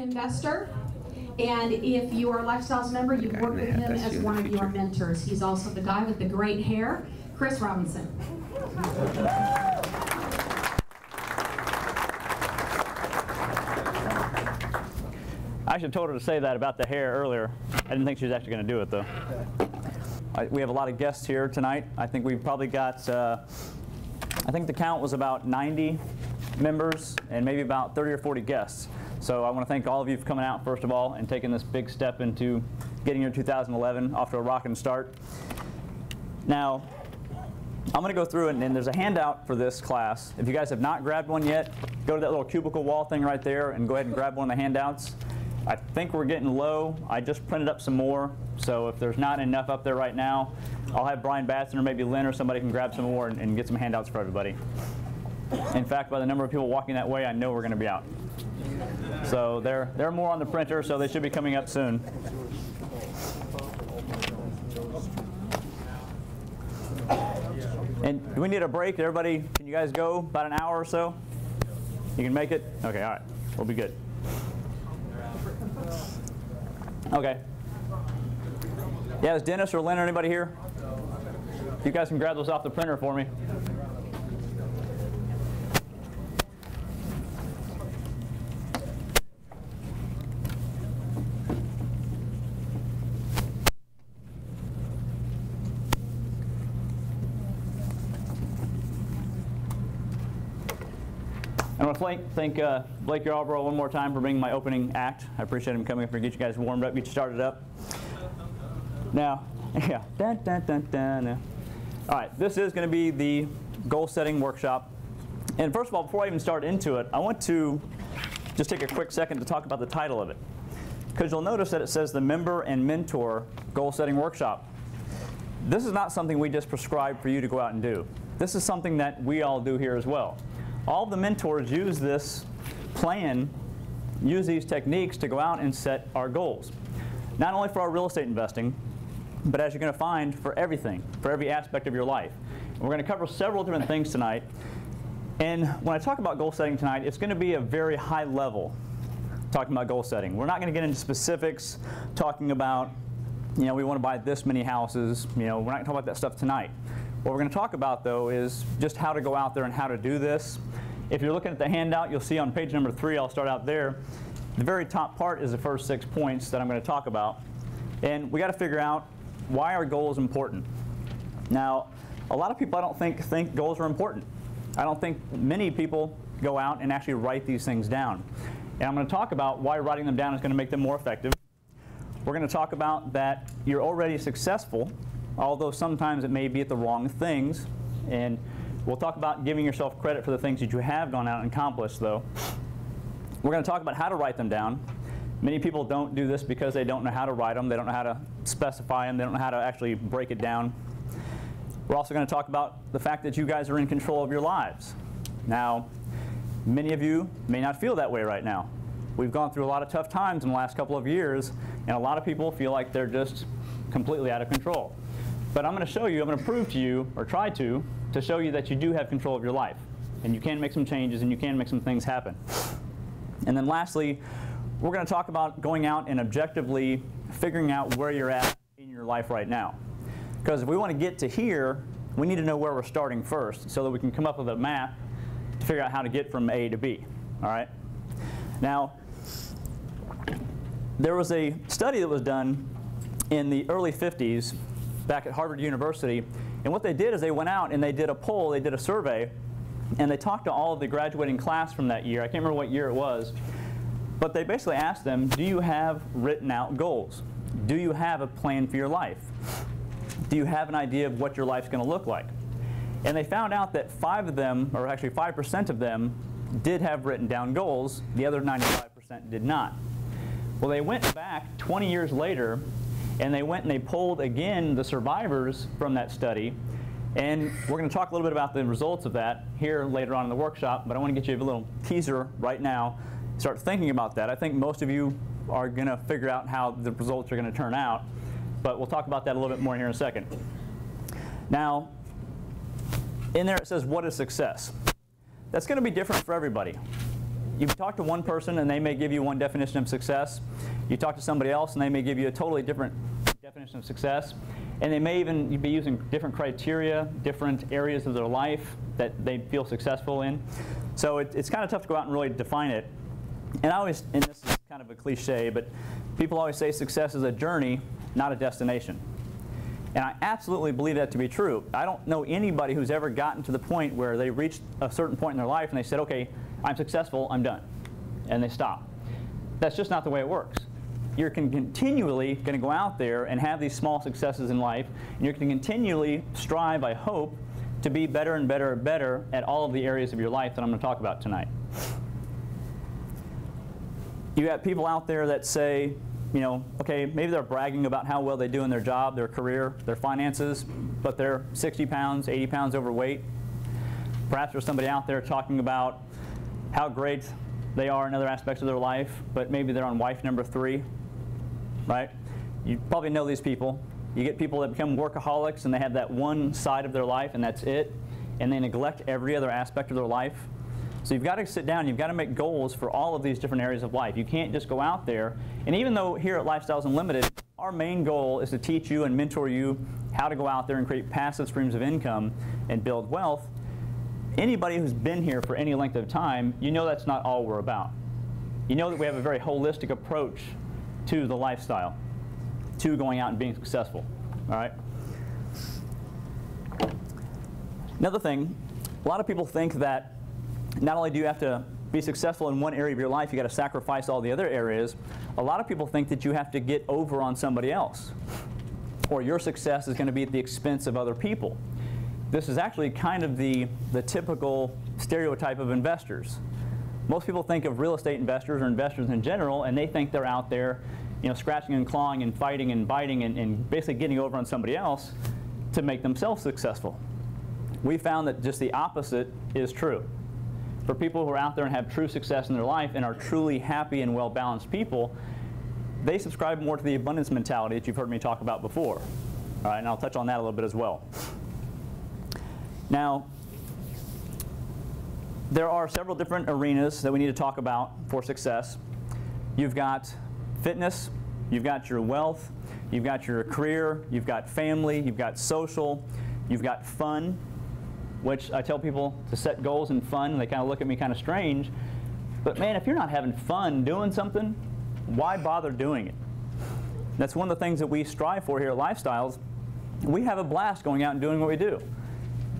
investor. And if you are a Lifestyles member, you've worked with him as one of your mentors. He's also the guy with the great hair, Chris Robinson. I actually told her to say that about the hair earlier. I didn't think she was actually going to do it, though. We have a lot of guests here tonight. I think we've probably got, I think the count was about 90 members and maybe about 30 or 40 guests. So I want to thank all of you for coming out, first of all, and taking this big step into getting your 2011 off to a rockin' start. Now, I'm going to go through, and there's a handout for this class. If you guys have not grabbed one yet, go to that little cubicle wall thing right there and go ahead and grab one of the handouts. I think we're getting low. I just printed up some more, so if there's not enough up there right now, I'll have Brian Batson or maybe Lynn or somebody can grab some more and get some handouts for everybody. In fact, by the number of people walking that way, I know we're going to be out. So they're more on the printer, so they should be coming up soon. And do we need a break? Everybody, can you guys go about an hour or so? You can make it? Okay, all right. We'll be good. Okay. Yeah, is Dennis or Lynn or anybody here? You guys can grab those off the printer for me. I want to thank Blake Yarborough one more time for bringing my opening act. I appreciate him coming up and get you guys warmed up, get you started up. Now, yeah, dun, dun, dun, dun. All right, this is going to be the goal setting workshop. And first of all, before I even start into it, I want to just take a quick second to talk about the title of it. Because you'll notice that it says the Member and Mentor Goal Setting Workshop. This is not something we just prescribe for you to go out and do. This is something that we all do here as well. All of the mentors use this plan, use these techniques to go out and set our goals. Not only for our real estate investing, but as you're going to find, for everything, for every aspect of your life. And we're going to cover several different things tonight. And when I talk about goal setting tonight, it's going to be a very high level talking about goal setting. We're not going to get into specifics talking about, we want to buy this many houses. We're not going to talk about that stuff tonight. What we're going to talk about, though, is just how to go out there and how to do this. If you're looking at the handout, you'll see on page number 3, I'll start out there. The very top part is the first 6 points that I'm going to talk about. And we got to figure out why our goal is important. Now, a lot of people I don't think goals are important. I don't think many people go out and actually write these things down. And I'm going to talk about why writing them down is going to make them more effective. We're going to talk about that you're already successful, although sometimes it may be at the wrong things. And we'll talk about giving yourself credit for the things that you have gone out and accomplished, though. We're going to talk about how to write them down. Many people don't do this because they don't know how to write them. They don't know how to specify them. They don't know how to actually break it down. We're also going to talk about the fact that you guys are in control of your lives. Now, many of you may not feel that way right now. We've gone through a lot of tough times in the last couple of years, and a lot of people feel like they're just completely out of control. But I'm going to show you, I'm going to prove to you, or try to show you that you do have control of your life. And you can make some changes, and you can make some things happen. And then lastly, we're going to talk about going out and objectively figuring out where you're at in your life right now. Because if we want to get to here, we need to know where we're starting first so that we can come up with a map to figure out how to get from A to B. All right? Now, there was a study that was done in the early 50s back at Harvard University. And what they did is they went out and they did a poll, they did a survey, and they talked to all of the graduating class from that year. I can't remember what year it was. But they basically asked them, do you have written out goals? Do you have a plan for your life? Do you have an idea of what your life's going to look like? And they found out that 5 of them, or actually 5% of them, did have written down goals. The other 95% did not. Well, they went back 20 years later, and they went and they polled again the survivors from that study. And we're going to talk a little bit about the results of that here later on in the workshop, but I want to get you a little teaser right now. Start thinking about that. I think most of you are going to figure out how the results are going to turn out, but we'll talk about that a little bit more here in a second. Now, in there it says, what is success? That's going to be different for everybody. you talk to one person and they may give you one definition of success. You talk to somebody else and they may give you a totally different definition of success. And they may even be using different criteria, different areas of their life that they feel successful in. So it's kind of tough to go out and really define it. And and this is kind of a cliche, but people always say success is a journey, not a destination. And I absolutely believe that to be true. I don't know anybody who's ever gotten to the point where they reached a certain point in their life and they said, okay, I'm successful, I'm done. And they stop. That's just not the way it works. You're continually going to go out there and have these small successes in life, and you're going to continually strive, I hope, to be better and better and better at all of the areas of your life that I'm going to talk about tonight. You have people out there that say, you know, okay, maybe they're bragging about how well they do in their job, their career, their finances, but they're 60 pounds, 80 pounds overweight. Perhaps there's somebody out there talking about how great they are in other aspects of their life, but maybe they're on wife number 3, right? You probably know these people. You get people that become workaholics and they have that one side of their life and that's it, and they neglect every other aspect of their life. So you've got to sit down, you've got to make goals for all of these different areas of life. You can't just go out there, and even though here at Lifestyles Unlimited, our main goal is to teach you and mentor you how to go out there and create passive streams of income and build wealth, anybody who's been here for any length of time, you know that's not all we're about. You know that we have a very holistic approach to the lifestyle, to going out and being successful, all right? Another thing, a lot of people think that not only do you have to be successful in one area of your life, you got to sacrifice all the other areas. A lot of people think that you have to get over on somebody else, or your success is going to be at the expense of other people. This is actually kind of the typical stereotype of investors. Most people think of real estate investors or investors in general, and they think they're out there, you know, scratching and clawing and fighting and biting and basically getting over on somebody else to make themselves successful. We found that just the opposite is true. For people who are out there and have true success in their life and are truly happy and well-balanced people, they subscribe more to the abundance mentality that you've heard me talk about before. All right, and I'll touch on that a little bit as well. Now, there are several different arenas that we need to talk about for success. You've got fitness, you've got your wealth, you've got your career, you've got family, you've got social, you've got fun, which I tell people to set goals and fun, and they kind of look at me kind of strange. But man, if you're not having fun doing something, why bother doing it? That's one of the things that we strive for here at Lifestyles. We have a blast going out and doing what we do.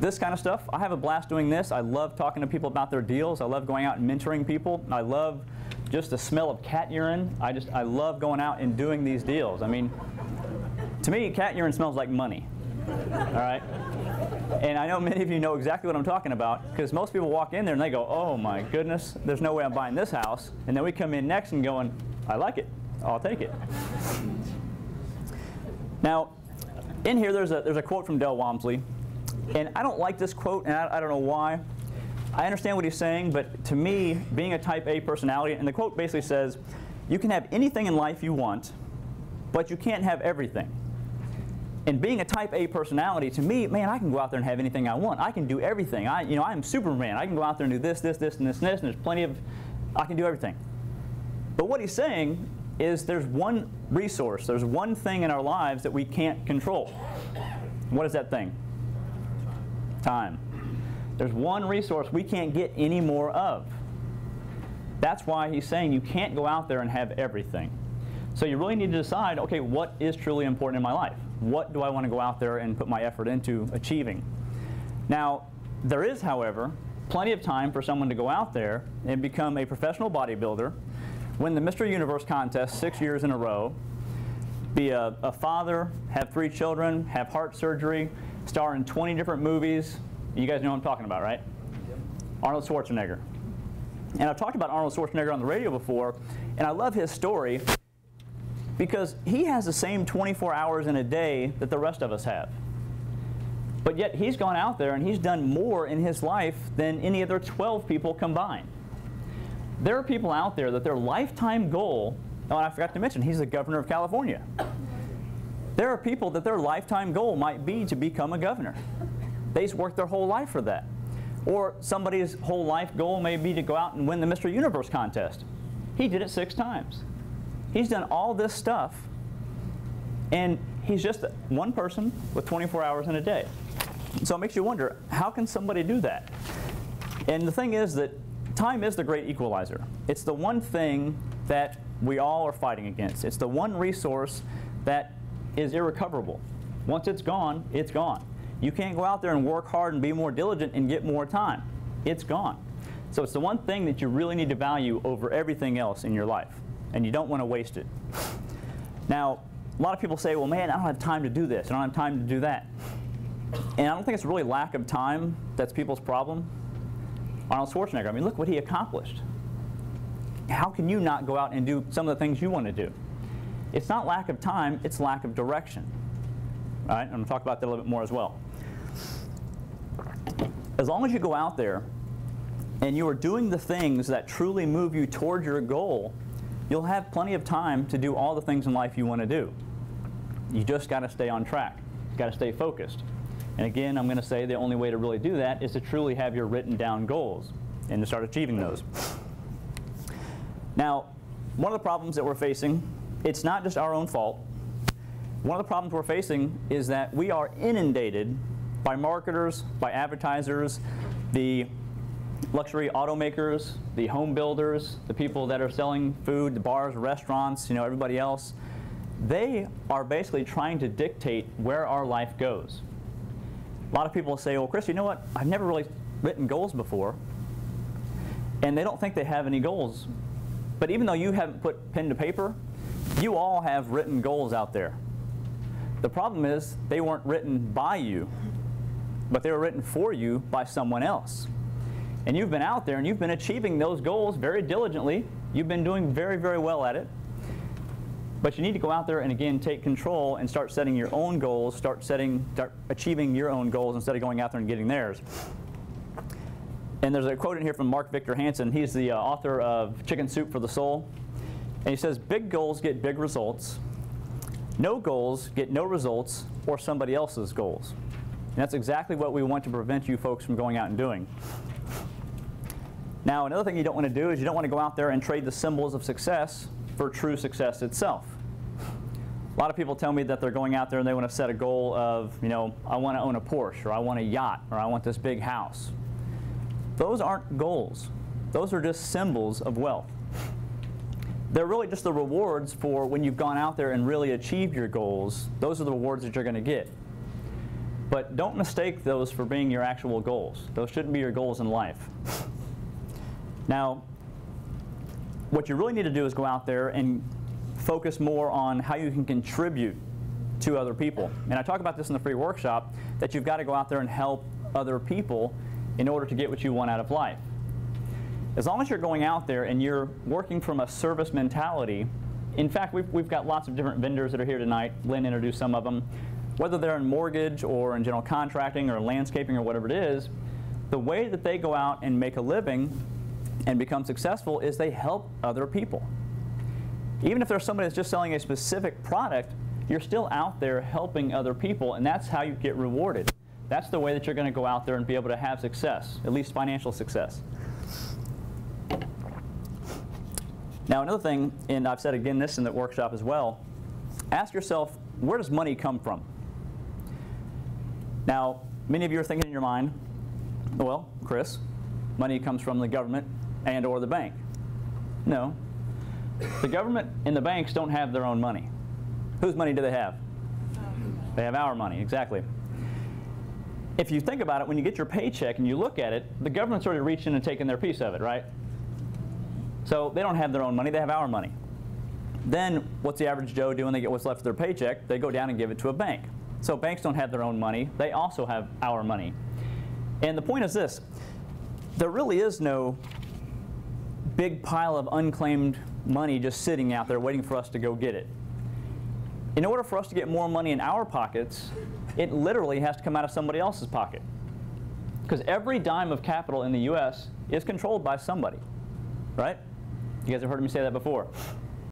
This kind of stuff, I have a blast doing this. I love talking to people about their deals. I love going out and mentoring people. I love just the smell of cat urine. I love going out and doing these deals. I mean, to me, cat urine smells like money. All right? And I know many of you know exactly what I'm talking about, because most people walk in there and they go, oh my goodness, there's no way I'm buying this house. And then we come in next and going, I like it, I'll take it. Now, in here there's a quote from Del Walmsley, and I don't like this quote, and I don't know why. I understand what he's saying, but to me, being a type A personality, and the quote basically says, you can have anything in life you want, but you can't have everything. And being a type A personality, to me, man, I can go out there and have anything I want. I can do everything. I'm Superman. I can go out there and do this, this, this, and this, and this, and there's plenty of, I can do everything. But what he's saying is there's one resource, there's one thing in our lives that we can't control. What is that thing? Time. There's one resource we can't get any more of. That's why he's saying you can't go out there and have everything. So you really need to decide, okay, what is truly important in my life? What do I want to go out there and put my effort into achieving? Now, there is, however, plenty of time for someone to go out there and become a professional bodybuilder, win the Mr. Universe contest 6 years in a row, be a father, have 3 children, have heart surgery, star in 20 different movies. You guys know what I'm talking about, right? Yep. Arnold Schwarzenegger. And I've talked about Arnold Schwarzenegger on the radio before, and I love his story because he has the same 24 hours in a day that the rest of us have. But yet he's gone out there and he's done more in his life than any other 12 people combined. There are people out there that their lifetime goal, oh, and I forgot to mention, he's the governor of California. There are people that their lifetime goal might be to become a governor. They've worked their whole life for that. Or somebody's whole life goal may be to go out and win the Mr. Universe contest. He did it 6 times. He's done all this stuff, and he's just one person with 24 hours in a day. So it makes you wonder, how can somebody do that? And the thing is that time is the great equalizer. It's the one thing that we all are fighting against. It's the one resource that is irrecoverable. Once it's gone, it's gone. You can't go out there and work hard and be more diligent and get more time. It's gone. So it's the one thing that you really need to value over everything else in your life, and you don't want to waste it. Now, a lot of people say, well, man, I don't have time to do this. I don't have time to do that. And I don't think it's really lack of time that's people's problem. Arnold Schwarzenegger, I mean, look what he accomplished. How can you not go out and do some of the things you want to do? It's not lack of time, it's lack of direction. All right, I'm going to talk about that a little bit more as well. As long as you go out there and you are doing the things that truly move you toward your goal, you'll have plenty of time to do all the things in life you want to do. You just got to stay on track. You've got to stay focused. And again, I'm going to say the only way to really do that is to truly have your written down goals and to start achieving those. Now, one of the problems that we're facing, it's not just our own fault. One of the problems we're facing is that we are inundated by marketers, by advertisers, the luxury automakers, the home builders, the people that are selling food, the bars, restaurants, you know, everybody else. They are basically trying to dictate where our life goes. A lot of people say, well, Chris, you know what? I've never really written goals before. And they don't think they have any goals. But even though you haven't put pen to paper, you all have written goals out there. The problem is they weren't written by you, but they were written for you by someone else. And you've been out there and you've been achieving those goals very diligently. You've been doing very, very well at it. But you need to go out there and again take control and start setting your own goals, start achieving your own goals instead of going out there and getting theirs. And there's a quote in here from Mark Victor Hansen. He's the author of Chicken Soup for the Soul. And he says, big goals get big results. No goals get no results or somebody else's goals. And that's exactly what we want to prevent you folks from going out and doing. Now, another thing you don't want to do is you don't want to go out there and trade the symbols of success for true success itself. A lot of people tell me that they're going out there and they want to set a goal of, you know, I want to own a Porsche, or I want a yacht, or I want this big house. Those aren't goals. Those are just symbols of wealth. They're really just the rewards for when you've gone out there and really achieved your goals. Those are the rewards that you're going to get. But don't mistake those for being your actual goals. Those shouldn't be your goals in life. Now, what you really need to do is go out there and focus more on how you can contribute to other people. And I talk about this in the free workshop, that you've got to go out there and help other people in order to get what you want out of life. As long as you're going out there and you're working from a service mentality, in fact, we've got lots of different vendors that are here tonight. Lynn introduced some of them. Whether they're in mortgage or in general contracting or landscaping or whatever it is, the way that they go out and make a living and become successful is they help other people. Even if there's somebody that's just selling a specific product, you're still out there helping other people, and that's how you get rewarded. That's the way that you're going to go out there and be able to have success, at least financial success. Now, another thing, and I've said again this in the workshop as well, ask yourself, where does money come from? Now, many of you are thinking in your mind, well, Chris, money comes from the government and or the bank. No. The government and the banks don't have their own money. Whose money do they have? They have our money, exactly. If you think about it, when you get your paycheck and you look at it, the government's already reached in and taken their piece of it, right? So they don't have their own money, they have our money. Then what's the average Joe do when they get what's left of their paycheck? They go down and give it to a bank. So banks don't have their own money, they also have our money. And the point is this, there really is no big pile of unclaimed money just sitting out there waiting for us to go get it. In order for us to get more money in our pockets, it literally has to come out of somebody else's pocket. Because every dime of capital in the US is controlled by somebody, right? You guys have heard me say that before.